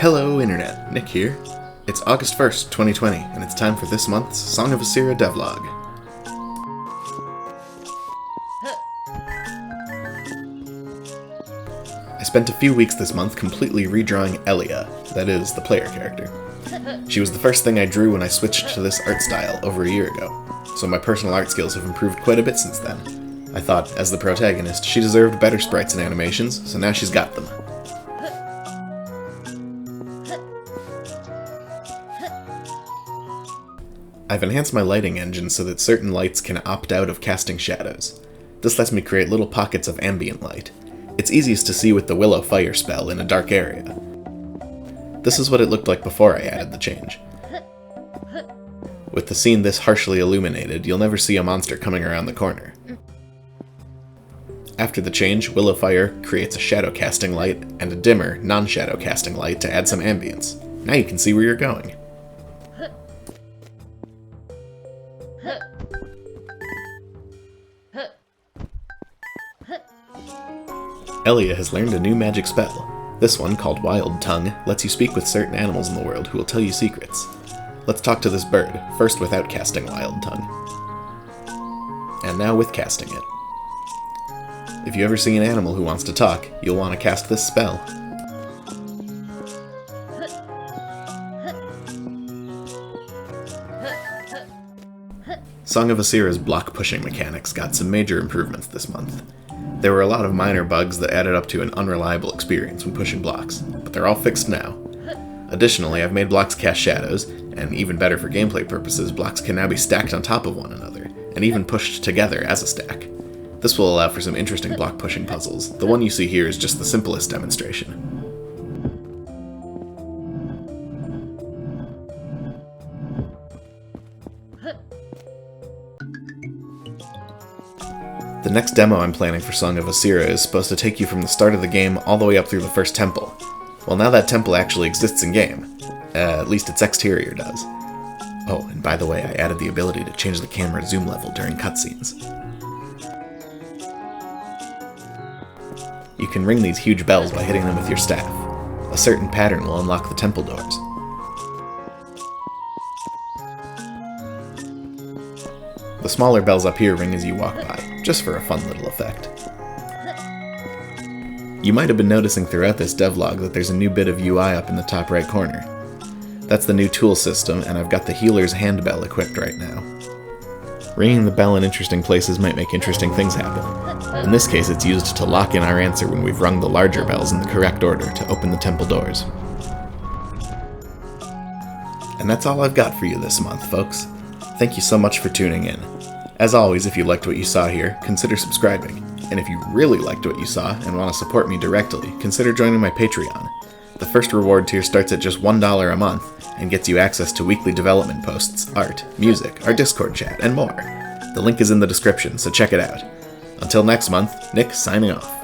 Hello Internet, Nick here. It's August 1st, 2020, and it's time for this month's Song of Asirra Devlog. I spent a few weeks this month completely redrawing Elia, that is, the player character. She was the first thing I drew when I switched to this art style over a year ago, so my personal art skills have improved quite a bit since then. I thought, as the protagonist, she deserved better sprites and animations, so now she's got them. I've enhanced my lighting engine so that certain lights can opt out of casting shadows. This lets me create little pockets of ambient light. It's easiest to see with the Willow Fire spell in a dark area. This is what it looked like before I added the change. With the scene this harshly illuminated, you'll never see a monster coming around the corner. After the change, Willow Fire creates a shadow casting light and a dimmer, non-shadow casting light to add some ambience. Now you can see where you're going. Elia has learned a new magic spell. This one, called Wild Tongue, lets you speak with certain animals in the world who will tell you secrets. Let's talk to this bird, first without casting Wild Tongue. And now with casting it. If you ever see an animal who wants to talk, you'll want to cast this spell. Song of Asirra's block pushing mechanics got some major improvements this month. There were a lot of minor bugs that added up to an unreliable experience when pushing blocks, but they're all fixed now. Additionally, I've made blocks cast shadows, and even better for gameplay purposes, blocks can now be stacked on top of one another, and even pushed together as a stack. This will allow for some interesting block pushing puzzles. The one you see here is just the simplest demonstration. The next demo I'm planning for Song of Asirra is supposed to take you from the start of the game all the way up through the first temple. Well, now that temple actually exists in-game. At least its exterior does. Oh, and by the way, I added the ability to change the camera zoom level during cutscenes. You can ring these huge bells by hitting them with your staff. A certain pattern will unlock the temple doors. The smaller bells up here ring as you walk by, just for a fun little effect. You might have been noticing throughout this devlog that there's a new bit of UI up in the top right corner. That's the new tool system, and I've got the healer's hand bell equipped right now. Ringing the bell in interesting places might make interesting things happen. In this case, it's used to lock in our answer when we've rung the larger bells in the correct order to open the temple doors. And that's all I've got for you this month, folks. Thank you so much for tuning in. As always, if you liked what you saw here, consider subscribing. And if you really liked what you saw and want to support me directly, consider joining my Patreon. The first reward tier starts at just $1 a month and gets you access to weekly development posts, art, music, our Discord chat, and more. The link is in the description, so check it out. Until next month, Nick signing off.